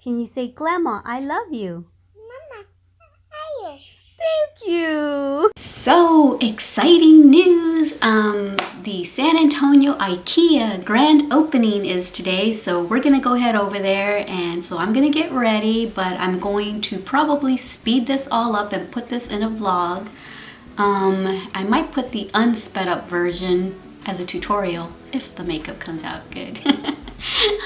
Can you say, Glama, I love you? Mama, higher. Thank you. So exciting news. The San Antonio IKEA grand opening is today, so we're gonna go head over there, and so I'm gonna get ready, but I'm going to probably speed this all up and put this in a vlog. I might put the unsped up version as a tutorial if the makeup comes out good.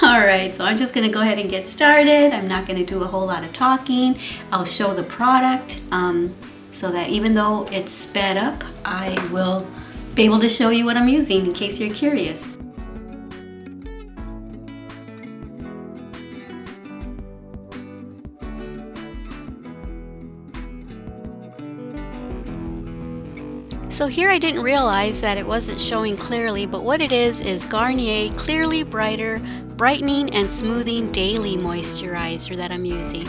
Alright, so I'm just going to go ahead and get started. I'm not going to do a whole lot of talking. I'll show the product so that even though it's sped up, I will be able to show you what I'm using in case you're curious. So here I didn't realize that it wasn't showing clearly, but what it is Garnier Clearly Brighter Brightening and Smoothing Daily Moisturizer that I'm using.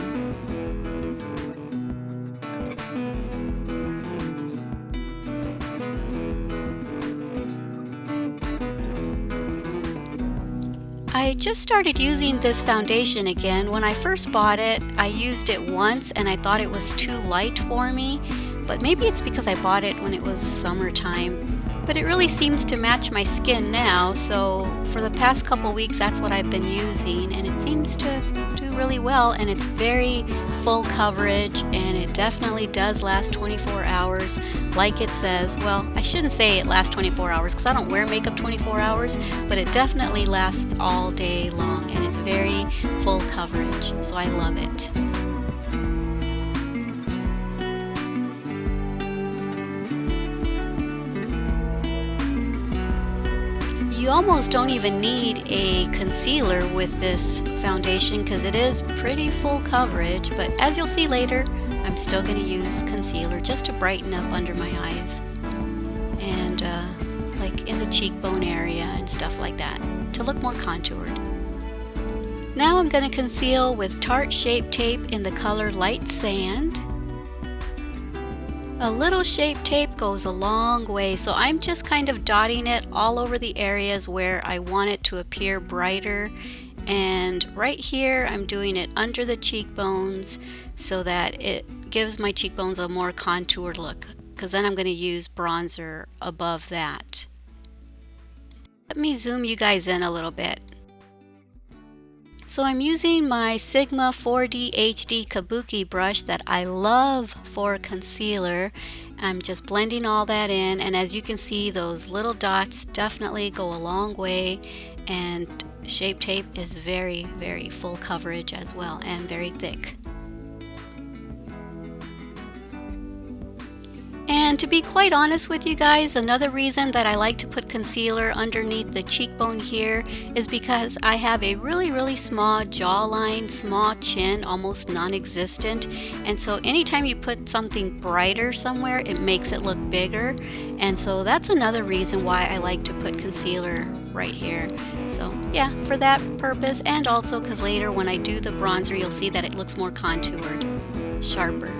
I just started using this foundation again. When I first bought it, I used it once and I thought it was too light for me. But maybe it's because I bought it when it was summertime. But it really seems to match my skin now, so for the past couple weeks that's what I've been using, and it seems to do really well, and it's very full coverage, and it definitely does last 24 hours like it says. Well, I shouldn't say it lasts 24 hours because I don't wear makeup 24 hours, but it definitely lasts all day long, and it's very full coverage, so I love it. You almost don't even need a concealer with this foundation because it is pretty full coverage, but as you'll see later, I'm still going to use concealer just to brighten up under my eyes and like in the cheekbone area and stuff like that to look more contoured. Now I'm going to conceal with Tarte Shape Tape in the color Light Sand. A little shape tape goes a long way, so I'm just kind of dotting it all over the areas where I want it to appear brighter, and right here I'm doing it under the cheekbones so that it gives my cheekbones a more contoured look, because then I'm going to use bronzer above that. Let me zoom you guys in a little bit. So I'm using my Sigma 4D HD Kabuki brush that I love for concealer. I'm just blending all that in, and as you can see, those little dots definitely go a long way, and Shape Tape is very, very full coverage as well and very thick. And to be quite honest with you guys, another reason that I like to put concealer underneath the cheekbone here is because I have a really small jawline, small chin, almost non-existent, and so anytime you put something brighter somewhere, it makes it look bigger, and so that's another reason why I like to put concealer right here. So yeah, for that purpose, and also because later when I do the bronzer, you'll see that it looks more contoured, sharper.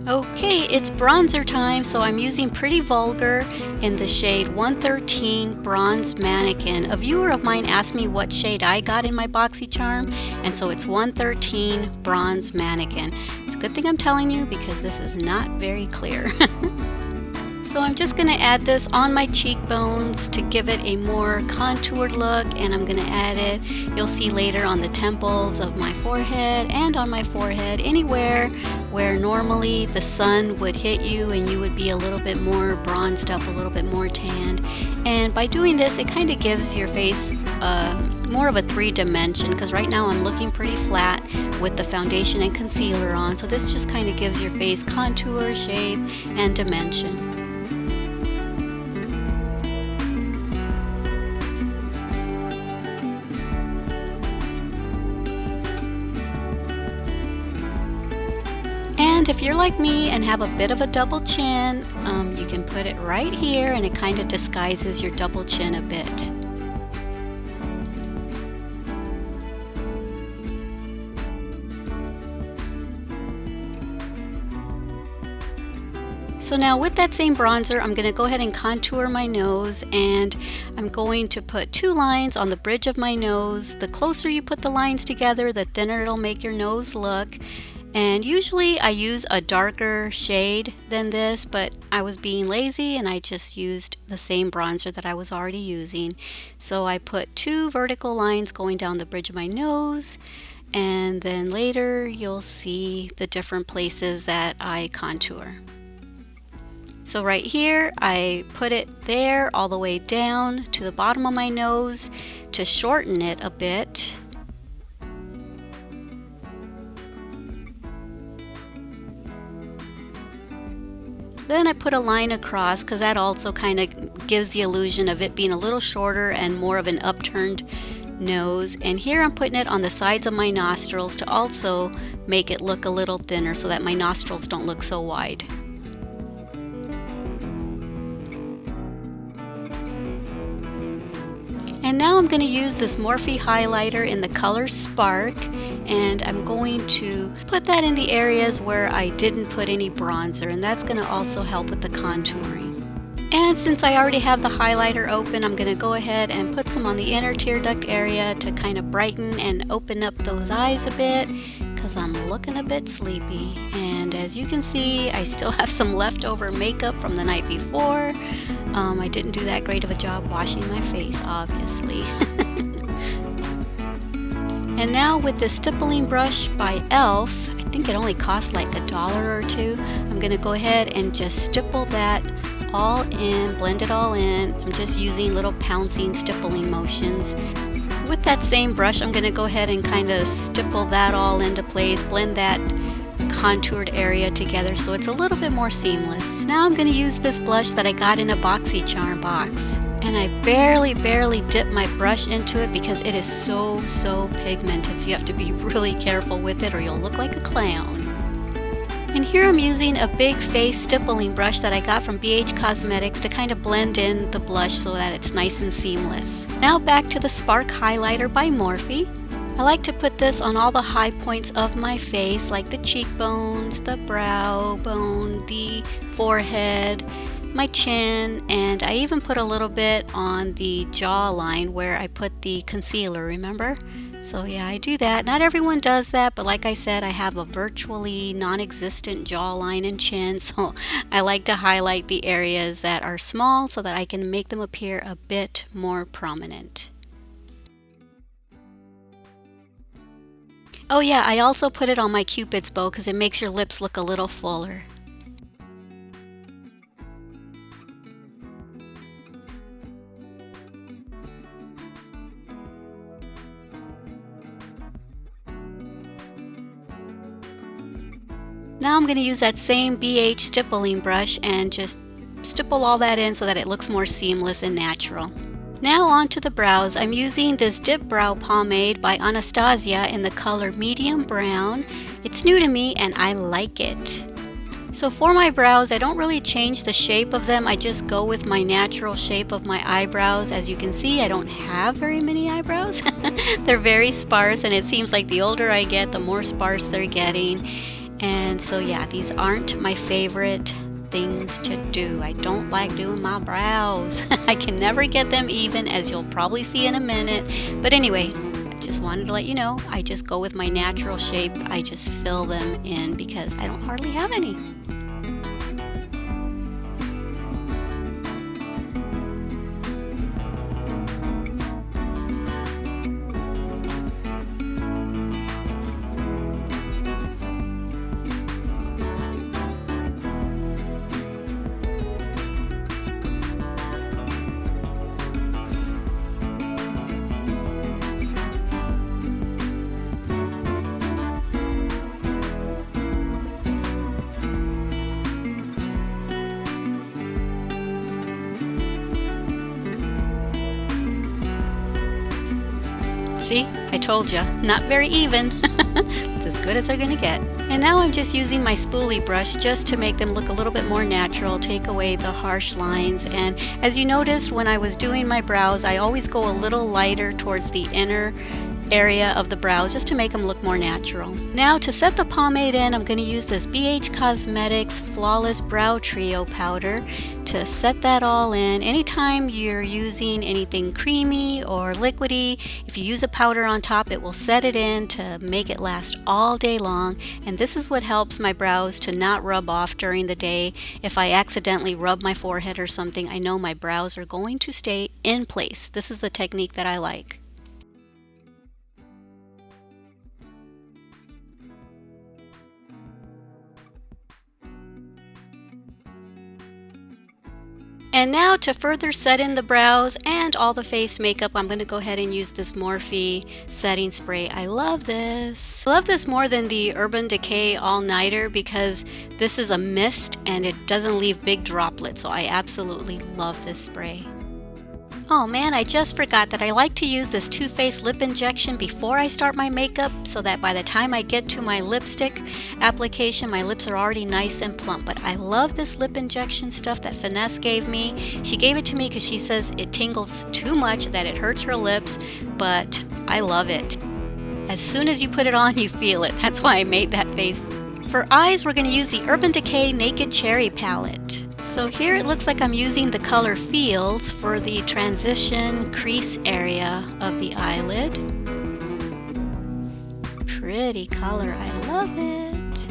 Okay, it's bronzer time, so I'm using Pretty Vulgar in the shade 113 Bronze Mannequin. A viewer of mine asked me what shade I got in my BOXYCHARM, and so it's 113 Bronze Mannequin. It's a good thing I'm telling you because this is not very clear. So I'm just going to add this on my cheekbones to give it a more contoured look, and I'm going to add it, you'll see later, on the temples of my forehead and on my forehead, anywhere where normally the sun would hit you and you would be a little bit more bronzed up, a little bit more tanned. And by doing this, it kind of gives your face more of a three-dimension, because right now I'm looking pretty flat with the foundation and concealer on, so this just kind of gives your face contour, shape, and dimension. And if you're like me and have a bit of a double chin, you can put it right here and it kind of disguises your double chin a bit. So now with that same bronzer, I'm going to go ahead and contour my nose, and I'm going to put 2 lines on the bridge of my nose. The closer you put the lines together, the thinner it'll make your nose look. And usually I use a darker shade than this, but I was being lazy and I just used the same bronzer that I was already using. So I put 2 vertical lines going down the bridge of my nose, and then later you'll see the different places that I contour. So right here, I put it there all the way down to the bottom of my nose to shorten it a bit. Then I put a line across because that also kind of gives the illusion of it being a little shorter and more of an upturned nose. And here I'm putting it on the sides of my nostrils to also make it look a little thinner so that my nostrils don't look so wide. And now I'm going to use this Morphe highlighter in the color Spark, and I'm going to put that in the areas where I didn't put any bronzer, and that's going to also help with the contouring. And since I already have the highlighter open, I'm going to go ahead and put some on the inner tear duct area to kind of brighten and open up those eyes a bit, because I'm looking a bit sleepy. And as you can see, I still have some leftover makeup from the night before. I didn't do that great of a job washing my face, obviously. And now with this stippling brush by e.l.f., I think it only costs like $1 or $2. I'm going to go ahead and just stipple that all in, blend it all in. I'm just using little pouncing stippling motions. With that same brush, I'm going to go ahead and kind of stipple that all into place, blend that contoured area together so it's a little bit more seamless. Now I'm going to use this blush that I got in a BOXYCHARM box, and I barely dip my brush into it because it is so pigmented, so you have to be really careful with it or you'll look like a clown. And here I'm using a big face stippling brush that I got from BH Cosmetics to kind of blend in the blush so that it's nice and seamless. Now back to the Spark highlighter by Morphe. I like to put this on all the high points of my face, like the cheekbones, the brow bone, the forehead, my chin, and I even put a little bit on the jawline where I put the concealer, remember? So yeah, I do that. Not everyone does that, but like I said, I have a virtually non-existent jawline and chin, so I like to highlight the areas that are small so that I can make them appear a bit more prominent. Oh yeah, I also put it on my Cupid's bow because it makes your lips look a little fuller. Now I'm going to use that same BH stippling brush and just stipple all that in so that it looks more seamless and natural. Now on to the brows. I'm using this Dip Brow Pomade by Anastasia in the color Medium Brown. It's new to me and I like it. So for my brows, I don't really change the shape of them. I just go with my natural shape of my eyebrows. As you can see, I don't have very many eyebrows. They're very sparse, and it seems like the older I get, the more sparse they're getting. And so yeah, these aren't my favorite things to do. I don't like doing my brows. I can never get them even, as you'll probably see in a minute. But anyway, I just wanted to let you know, I just go with my natural shape. I just fill them in because I don't hardly have any. See, I told you, not very even. It's as good as they're gonna get. And now I'm just using my spoolie brush just to make them look a little bit more natural, take away the harsh lines. And as you noticed when I was doing my brows, I always go a little lighter towards the inner area of the brows just to make them look more natural. Now to set the pomade in, I'm going to use this BH Cosmetics Flawless Brow Trio powder to set that all in. Anytime you're using anything creamy or liquidy, if you use a powder on top, it will set it in to make it last all day long. And this is what helps my brows to not rub off during the day. If I accidentally rub my forehead or something, I know my brows are going to stay in place. This is the technique that I like. And now to further set in the brows and all the face makeup, I'm going to go ahead and use this Morphe setting spray. I love this. I love this more than the Urban Decay All Nighter because this is a mist and it doesn't leave big droplets, so I absolutely love this spray. Oh man, I just forgot that I like to use this Too Faced lip injection before I start my makeup so that by the time I get to my lipstick application, my lips are already nice and plump. But I love this lip injection stuff that Finesse gave me. She gave it to me because she says it tingles too much, that it hurts her lips, but I love it. As soon as you put it on, you feel it. That's why I made that face. For eyes, we're going to use the Urban Decay Naked Cherry palette. So here it looks like I'm using the color Feels for the transition crease area of the eyelid. Pretty color, I love it.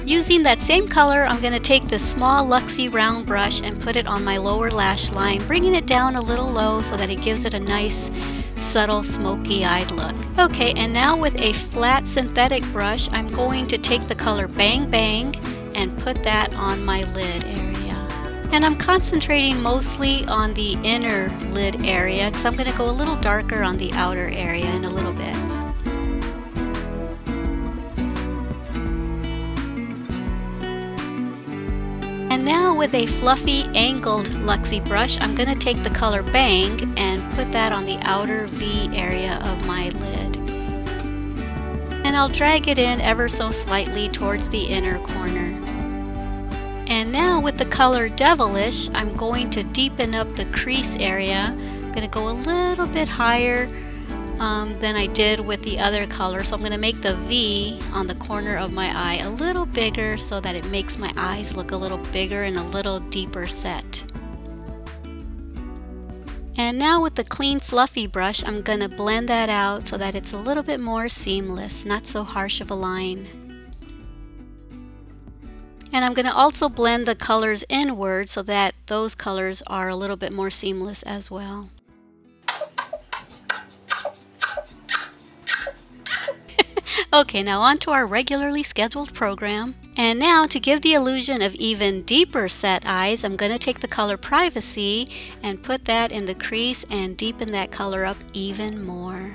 Using that same color, I'm going to take this small Luxie round brush and put it on my lower lash line, bringing it down a little low so that it gives it a nice subtle smoky-eyed look. Okay, and now with a flat synthetic brush, I'm going to take the color Bang Bang and put that on my lid area. And I'm concentrating mostly on the inner lid area because I'm going to go a little darker on the outer area in a little bit. And now with a fluffy angled Luxie brush, I'm going to take the color Bang and put that on the outer V area of my lid. And I'll drag it in ever so slightly towards the inner corner. And now with the color Devilish, I'm going to deepen up the crease area. I'm going to go a little bit higher than I did with the other color. So I'm going to make the V on the corner of my eye a little bigger so that it makes my eyes look a little bigger and a little deeper set. And now with the clean fluffy brush, I'm going to blend that out so that it's a little bit more seamless, not so harsh of a line. And I'm going to also blend the colors inward so that those colors are a little bit more seamless as well. Okay, now on to our regularly scheduled program. And now to give the illusion of even deeper set eyes, I'm going to take the color Privacy and put that in the crease and deepen that color up even more.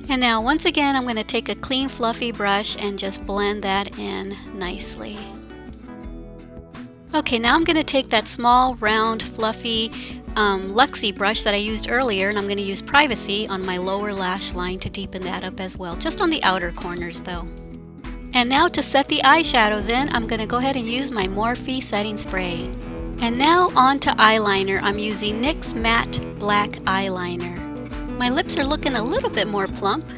And now once again, I'm going to take a clean fluffy brush and just blend that in nicely. Okay, now I'm going to take that small round fluffy Luxie brush that I used earlier, and I'm going to use Privacy on my lower lash line to deepen that up as well, just on the outer corners though. And now to set the eyeshadows in, I'm going to go ahead and use my Morphe setting spray. And now on to eyeliner. I'm using NYX Matte Black Eyeliner. My lips are looking a little bit more plump.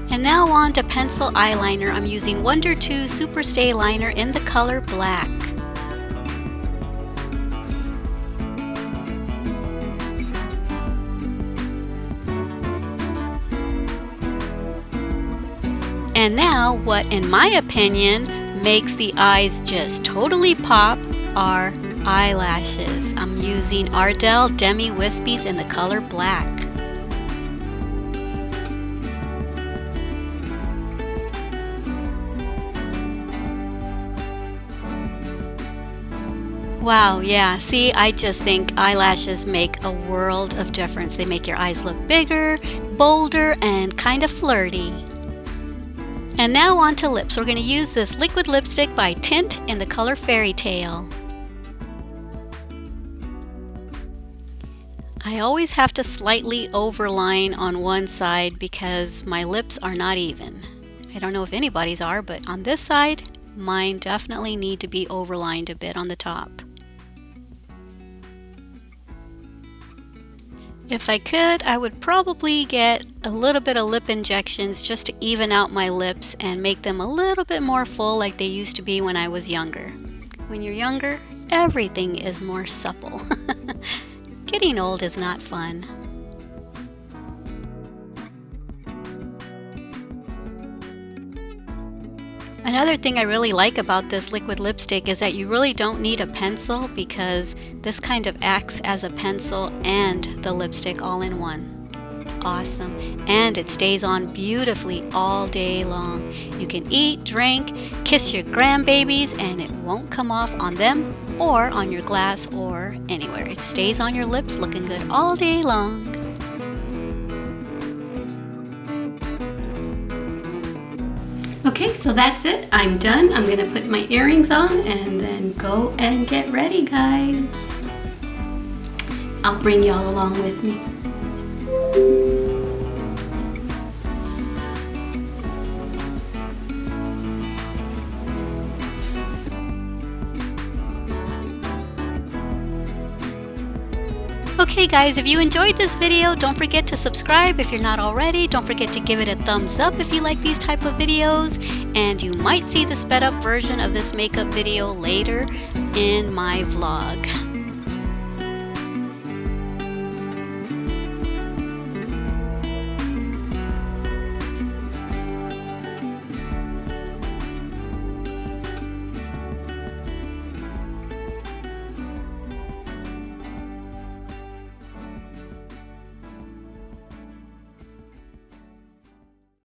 And now on to pencil eyeliner. I'm using Wonder 2 Superstay Liner in the color Black. And now, what in my opinion makes the eyes just totally pop are eyelashes. I'm using Ardell Demi Wispies in the color Black. Wow, yeah, see, I just think eyelashes make a world of difference. They make your eyes look bigger, bolder, and kind of flirty. And now on to lips. We're going to use this liquid lipstick by Tint in the color Fairy Tale. I always have to slightly overline on one side because my lips are not even. I don't know if anybody's are, but on this side, mine definitely need to be overlined a bit on the top. If I could, I would probably get a little bit of lip injections just to even out my lips and make them a little bit more full like they used to be when I was younger. When you're younger, everything is more supple. Getting old is not fun. Another thing I really like about this liquid lipstick is that you really don't need a pencil because this kind of acts as a pencil and the lipstick all in one. Awesome. And it stays on beautifully all day long. You can eat, drink, kiss your grandbabies, and it won't come off on them or on your glass or anywhere. It stays on your lips looking good all day long. Okay, so that's it. I'm done. I'm going to put my earrings on and then go and get ready, guys. I'll bring y'all along with me. Okay guys, if you enjoyed this video, don't forget to subscribe if you're not already. Don't forget to give it a thumbs up if you like these type of videos. And you might see the sped up version of this makeup video later in my vlog.